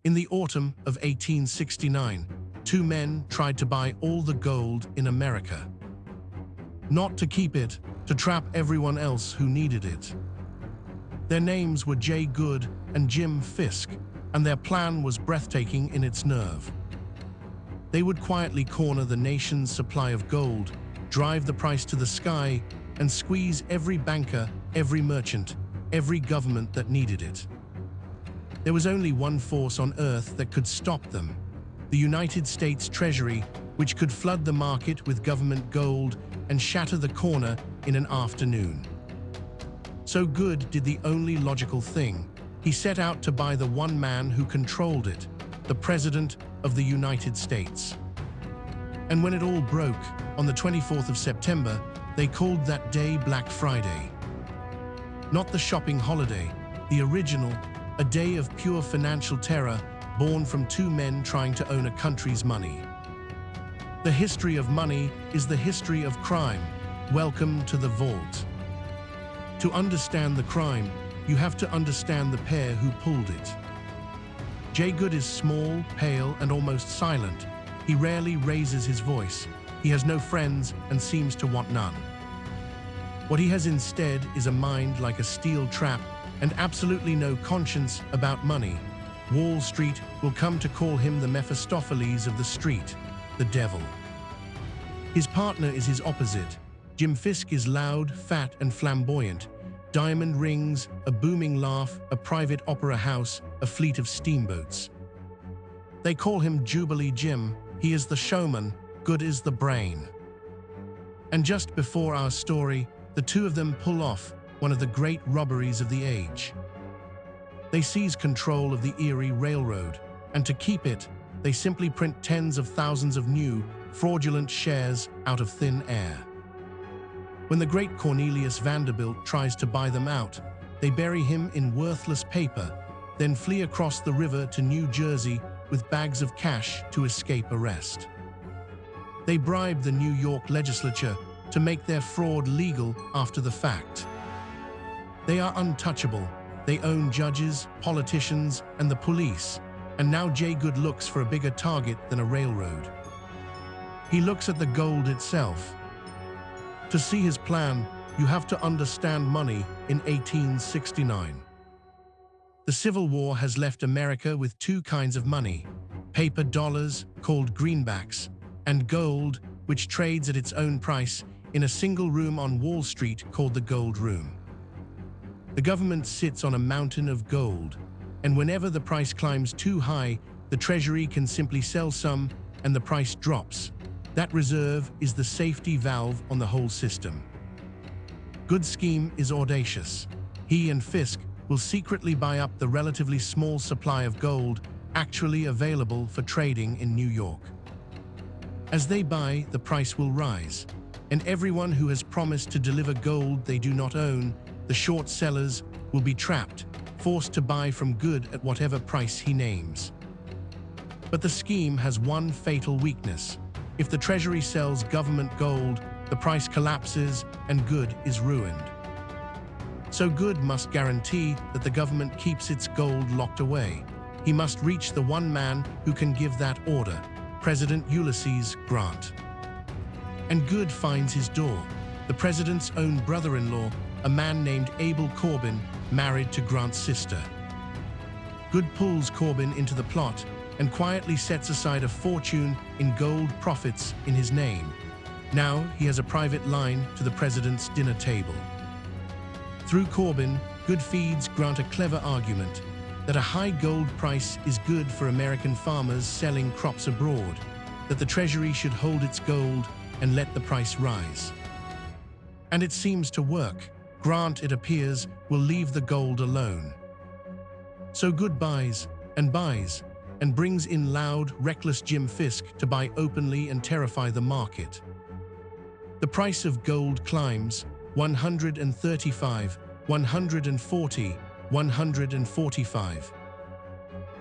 In the autumn of 1869, two men tried to buy all the gold in America. Not to keep it, to trap everyone else who needed it. Their names were J. Gould and Jim Fisk, and their plan was breathtaking in its nerve. They would quietly corner the nation's supply of gold, drive the price to the sky, and squeeze every banker, every merchant, every government that needed it. There was only one force on earth that could stop them: the United States Treasury, which could flood the market with government gold and shatter the corner in an afternoon. So Gould did the only logical thing. He set out to buy the one man who controlled it, the President of the United States. And when it all broke, on the 24th of September, they called that day Black Friday. Not the shopping holiday, the original, a day of pure financial terror born from two men trying to own a country's money. The history of money is the history of crime. Welcome to the vault. To understand the crime, you have to understand the pair who pulled it. J. Gould is small, pale, and almost silent. He rarely raises his voice. He has no friends and seems to want none. What he has instead is a mind like a steel trap and absolutely no conscience about money. Wall Street will come to call him the Mephistopheles of the street, the devil. His partner is his opposite. Jim Fisk is loud, fat, and flamboyant. Diamond rings, a booming laugh, a private opera house, a fleet of steamboats. They call him Jubilee Jim. He is the showman, Gould is the brain. And just before our story, the two of them pull off one of the great robberies of the age. They seize control of the Erie Railroad, and to keep it, they simply print tens of thousands of new, fraudulent shares out of thin air. When the great Cornelius Vanderbilt tries to buy them out, they bury him in worthless paper, then flee across the river to New Jersey with bags of cash to escape arrest. They bribe the New York legislature to make their fraud legal after the fact. They are untouchable. They own judges, politicians, and the police, and now J. Gould looks for a bigger target than a railroad. He looks at the gold itself. To see his plan, you have to understand money in 1869. The Civil War has left America with two kinds of money: paper dollars, called greenbacks, and gold, which trades at its own price in a single room on Wall Street called the Gold Room. The government sits on a mountain of gold, and whenever the price climbs too high, the Treasury can simply sell some and the price drops. That reserve is the safety valve on the whole system. Gould's scheme is audacious. He and Fisk will secretly buy up the relatively small supply of gold actually available for trading in New York. As they buy, the price will rise, and everyone who has promised to deliver gold they do not own, the short sellers, will be trapped, forced to buy from Gould at whatever price he names. But the scheme has one fatal weakness. If the Treasury sells government gold, the price collapses and Gould is ruined. So Gould must guarantee that the government keeps its gold locked away. He must reach the one man who can give that order, President Ulysses Grant. And Gould finds his door, the president's own brother-in-law, a man named Abel Corbin, married to Grant's sister. Gould pulls Corbin into the plot and quietly sets aside a fortune in gold profits in his name. Now he has a private line to the president's dinner table. Through Corbin, Gould feeds Grant a clever argument that a high gold price is good for American farmers selling crops abroad, that the Treasury should hold its gold and let the price rise. And it seems to work. Grant, it appears, will leave the gold alone. So Gould buys and buys and brings in loud, reckless Jim Fisk to buy openly and terrify the market. The price of gold climbs: 135, 140, 145.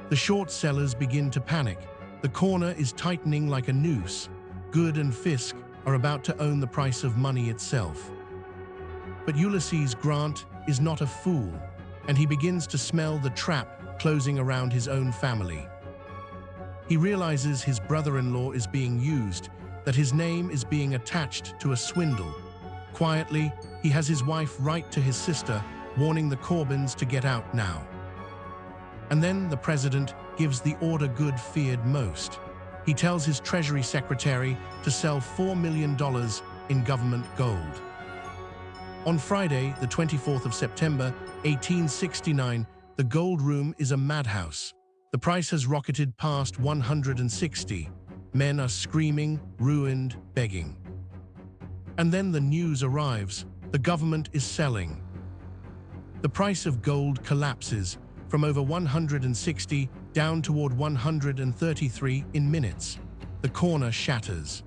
The short sellers begin to panic. The corner is tightening like a noose. Gould and Fisk are about to own the price of money itself. But Ulysses Grant is not a fool, and he begins to smell the trap closing around his own family. He realizes his brother-in-law is being used, that his name is being attached to a swindle. Quietly, he has his wife write to his sister, warning the Corbins to get out now. And then the president gives the order Gould feared most. He tells his Treasury secretary to sell $4 million in government gold. On Friday, the 24th of September, 1869, the gold room is a madhouse. The price has rocketed past 160. Men are screaming, ruined, begging. And then the news arrives. The government is selling. The price of gold collapses from over 160 down toward 133 in minutes. The corner shatters.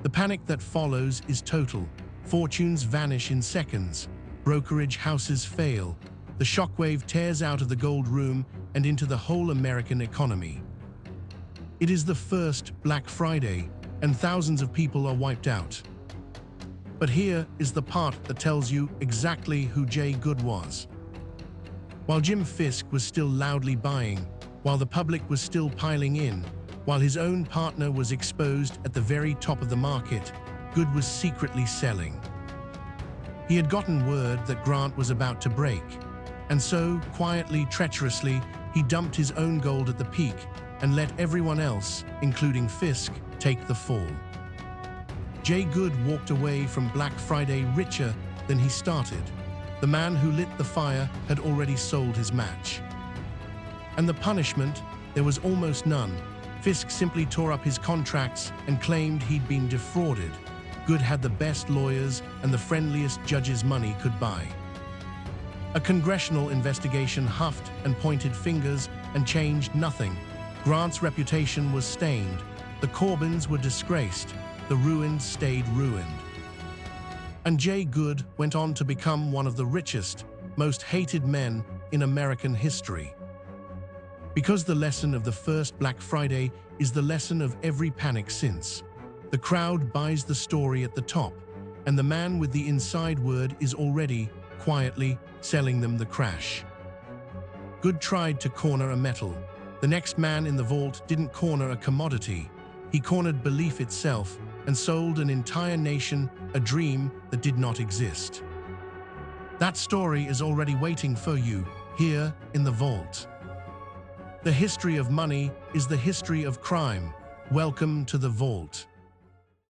The panic that follows is total. Fortunes vanish in seconds. Brokerage houses fail. The shockwave tears out of the gold room and into the whole American economy. It is the first Black Friday, and thousands of people are wiped out. But here is the part that tells you exactly who Jay Gould was. While Jim Fisk was still loudly buying, while the public was still piling in, while his own partner was exposed at the very top of the market, Gould was secretly selling. He had gotten word that Grant was about to break, and so, quietly, treacherously, he dumped his own gold at the peak and let everyone else, including Fisk, take the fall. Jay Gould walked away from Black Friday richer than he started. The man who lit the fire had already sold his match. And the punishment, there was almost none. Fisk simply tore up his contracts and claimed he'd been defrauded. Gould had the best lawyers and the friendliest judges money could buy. A congressional investigation huffed and pointed fingers and changed nothing. Grant's reputation was stained. The Corbins were disgraced. The ruined stayed ruined. And Jay Gould went on to become one of the richest, most hated men in American history. Because the lesson of the first Black Friday is the lesson of every panic since. The crowd buys the story at the top, and the man with the inside word is already, quietly, selling them the crash. Gould tried to corner a metal. The next man in the vault didn't corner a commodity. He cornered belief itself and sold an entire nation a dream that did not exist. That story is already waiting for you here in the vault. The history of money is the history of crime. Welcome to the vault.